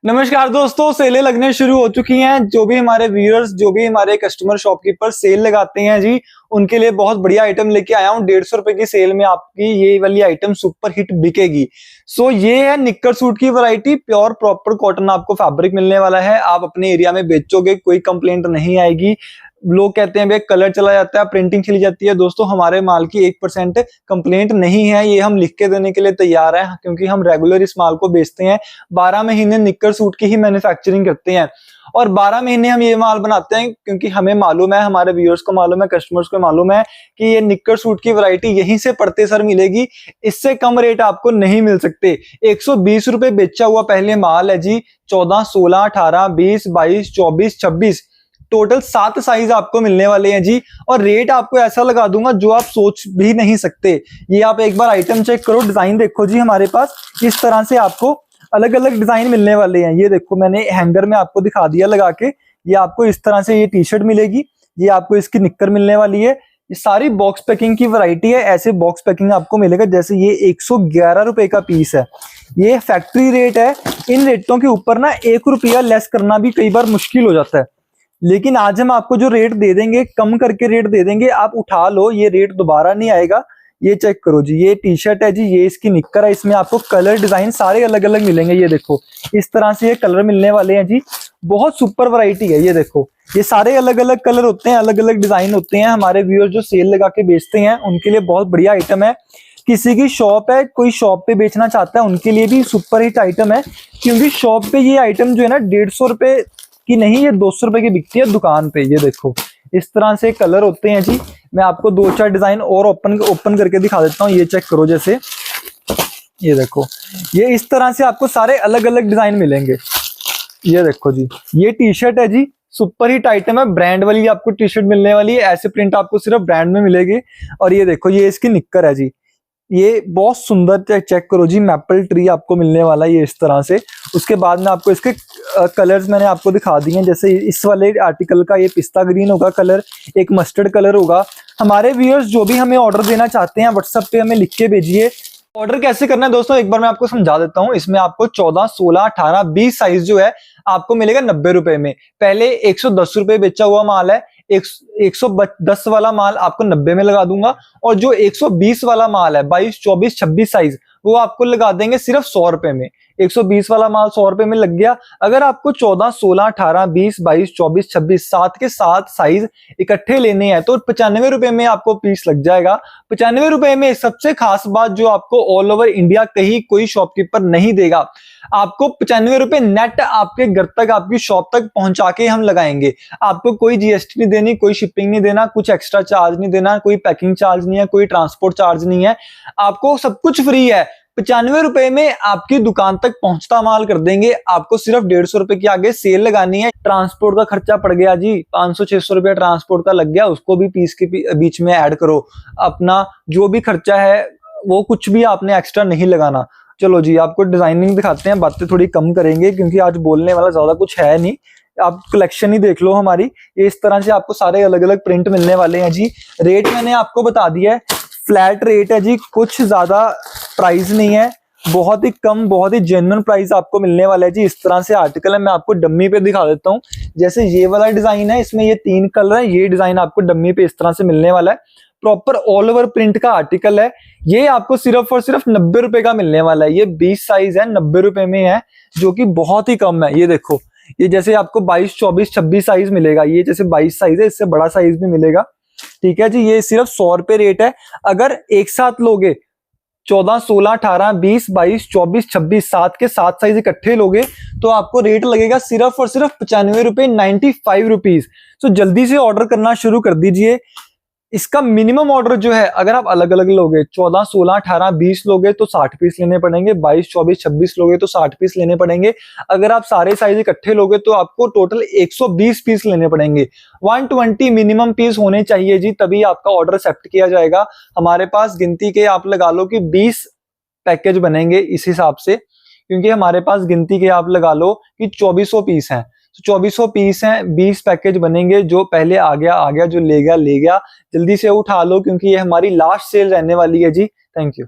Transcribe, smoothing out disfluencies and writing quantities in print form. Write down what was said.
नमस्कार दोस्तों, सेलें लगने शुरू हो चुकी हैं। जो भी हमारे व्यूअर्स, जो भी हमारे कस्टमर शॉपकीपर सेल लगाते हैं जी, उनके लिए बहुत बढ़िया आइटम लेके आया हूँ। 150 रुपए की सेल में आपकी ये वाली आइटम सुपर हिट बिकेगी। ये है निक्कर सूट की वैरायटी, प्योर प्रॉपर कॉटन आपको फैब्रिक मिलने वाला है। आप अपने एरिया में बेचोगे, कोई कंप्लेंट नहीं आएगी। लोग कहते हैं भाई कलर चला जाता है, प्रिंटिंग चली जाती है। दोस्तों, हमारे माल की 1% कंप्लेंट नहीं है। ये हम लिख के देने के लिए तैयार हैं, क्योंकि हम रेगुलर इस माल को बेचते हैं। 12 महीने निक्कर सूट की ही मैन्युफैक्चरिंग करते हैं और 12 महीने हम ये माल बनाते हैं, क्योंकि हमें मालूम है, हमारे व्यूअर्स को मालूम है, कस्टमर्स को मालूम है कि ये निक्कर सूट की वैरायटी यहीं से पड़ते सर मिलेगी। इससे कम रेट आपको नहीं मिल सकते। 120 रुपए बेचा हुआ पहले माल है जी। 14, 16, 18, 20, 22, 24, 26 टोटल 7 साइज आपको मिलने वाले हैं जी। और रेट आपको ऐसा लगा दूंगा जो आप सोच भी नहीं सकते। ये आप एक बार आइटम चेक करो, डिजाइन देखो जी। हमारे पास इस तरह से आपको अलग अलग डिजाइन मिलने वाले हैं। ये देखो, मैंने हैंगर में आपको दिखा दिया लगा के। ये आपको इस तरह से ये टी शर्ट मिलेगी, ये आपको इसकी निक्कर मिलने वाली है। ये सारी बॉक्स पैकिंग की वैरायटी है। ऐसे बॉक्स पैकिंग आपको मिलेगा। जैसे ये 111 रुपए का पीस है, ये फैक्ट्री रेट है। इन रेटों के ऊपर ना 1 रुपया लेस करना भी कई बार मुश्किल हो जाता है, लेकिन आज हम आपको जो रेट दे देंगे, कम करके रेट दे देंगे। आप उठा लो, ये रेट दोबारा नहीं आएगा। ये चेक करो जी, ये टी शर्ट है जी, ये इसकी निक्कर है। इसमें आपको कलर डिजाइन सारे अलग अलग मिलेंगे। ये देखो, इस तरह से ये कलर मिलने वाले हैं जी। बहुत सुपर वैरायटी है। ये देखो, ये सारे अलग अलग कलर होते हैं, अलग अलग डिजाइन होते हैं। हमारे व्यूअर्स जो सेल लगा के बेचते हैं, उनके लिए बहुत बढ़िया आइटम है। किसी की शॉप है, कोई शॉप पे बेचना चाहता है, उनके लिए भी सुपर हिट आइटम है। क्योंकि शॉप पे ये आइटम जो है ना 150 रुपए की नहीं, ये 200 रुपए की बिकती है दुकान पे। ये देखो, इस तरह से कलर होते हैं जी। मैं आपको 2-4 डिजाइन और ओपन करके दिखा देता हूँ। ये चेक करो, जैसे ये देखो, ये इस तरह से आपको सारे अलग अलग डिजाइन मिलेंगे। ये देखो जी, ये टी शर्ट है जी, सुपर हिट आइटम है। ब्रांड वाली आपको टी शर्ट मिलने वाली है। ऐसे प्रिंट आपको सिर्फ ब्रांड में मिलेगी। और ये देखो, ये इसकी निक्कर है जी। ये बहुत सुंदर, चेक करो जी, मैपल ट्री आपको मिलने वाला है ये इस तरह से। उसके बाद में आपको इसके कलर्स मैंने आपको दिखा दिए हैं। जैसे इस वाले आर्टिकल का ये पिस्ता ग्रीन होगा कलर, एक मस्टर्ड कलर होगा। हमारे व्यूअर्स जो भी हमें ऑर्डर देना चाहते हैं, व्हाट्सएप पे हमें लिख के भेजिए। ऑर्डर कैसे करना है दोस्तों, एक बार मैं आपको समझा देता हूँ। इसमें आपको 14, 16, 18, 20 साइज जो है आपको मिलेगा 90 रुपए में। पहले 110 रुपए बेचा हुआ माल है, 110 वाला माल आपको 90 में लगा दूंगा। और जो 120 वाला माल है 22, 24, 26 साइज, वो आपको लगा देंगे सिर्फ 100 रुपए में। 120 वाला माल 100 रुपए में लग गया। अगर आपको 14, 16, 18, 20, 22, 24, 26 7 के 7 साइज इकट्ठे लेने हैं तो 95 रुपए में आपको पीस लग जाएगा। 95 रुपए में सबसे खास बात जो आपको ऑल ओवर इंडिया कहीं कोई शॉपकीपर नहीं देगा, आपको 95 रुपए नेट आपके घर तक, आपकी शॉप तक पहुंचा के हम लगाएंगे। आपको कोई जीएसटी नहीं देनी, कोई शिपिंग नहीं देना, कुछ एक्स्ट्रा चार्ज नहीं देना, कोई पैकिंग चार्ज नहीं है, कोई ट्रांसपोर्ट चार्ज नहीं है। आपको सब कुछ फ्री है। 95 रुपए में आपकी दुकान तक पहुंचता माल कर देंगे। आपको सिर्फ 150 रुपए की आगे सेल लगानी है। ट्रांसपोर्ट का खर्चा पड़ गया जी 500-600 रुपया ट्रांसपोर्ट का लग गया, उसको भी पीस के बीच में ऐड करो। अपना जो भी खर्चा है वो कुछ भी आपने एक्स्ट्रा नहीं लगाना। चलो जी, आपको डिजाइनिंग दिखाते हैं, बातें थोड़ी कम करेंगे क्योंकि आज बोलने वाला ज्यादा कुछ है नहीं। आप कलेक्शन ही देख लो हमारी। ये इस तरह से आपको सारे अलग अलग प्रिंट मिलने वाले हैं जी। रेट मैंने आपको बता दिया है, फ्लैट रेट है जी, कुछ ज्यादा प्राइस नहीं है। बहुत ही कम, बहुत ही जेन्युइन प्राइस आपको मिलने वाला है जी। इस तरह से आर्टिकल है, मैं आपको डम्मी पे दिखा देता हूँ। जैसे ये वाला डिजाइन है, इसमें ये 3 कलर है। ये डिजाइन आपको डम्मी पे इस तरह से मिलने वाला है। प्रॉपर ऑल ओवर प्रिंट का आर्टिकल है। ये आपको सिर्फ और सिर्फ 90 रुपए का मिलने वाला है। ये 20 साइज है, 90 रुपए में है, जो कि बहुत ही कम है। ये देखो, ये जैसे आपको 22, 24, 26 साइज मिलेगा। ये जैसे 22 साइज है, इससे बड़ा साइज भी मिलेगा। ठीक है जी, ये सिर्फ 100 रुपए रेट है। अगर एक साथ लोगे 14, 16, 18, 20, 22, 24, 26 7 के 7 साइज इकट्ठे लोगे तो आपको रेट लगेगा सिर्फ और सिर्फ 95 रुपए, 95 रुपीज। तो जल्दी से ऑर्डर करना शुरू कर दीजिए। इसका मिनिमम ऑर्डर जो है, अगर आप अलग अलग लोगे 14, 16, 18, 20 लोगे तो 60 पीस लेने पड़ेंगे। 22, 24, 26 लोगे तो 60 पीस लेने पड़ेंगे। अगर आप सारे साइज इकट्ठे लोगे तो आपको टोटल 120 पीस लेने पड़ेंगे। 120 मिनिमम पीस होने चाहिए जी, तभी आपका ऑर्डर एक्सेप्ट किया जाएगा। हमारे पास गिनती के आप लगा लो कि 20 पैकेज बनेंगे इस हिसाब से, क्योंकि हमारे पास गिनती के आप लगा लो कि 2400 पीस हैं। तो 2400 पीस हैं, 20 पैकेज बनेंगे। जो पहले आ गया, जो ले गया ले गया। जल्दी से उठा लो क्योंकि ये हमारी लास्ट सेल रहने वाली है जी। Thank you.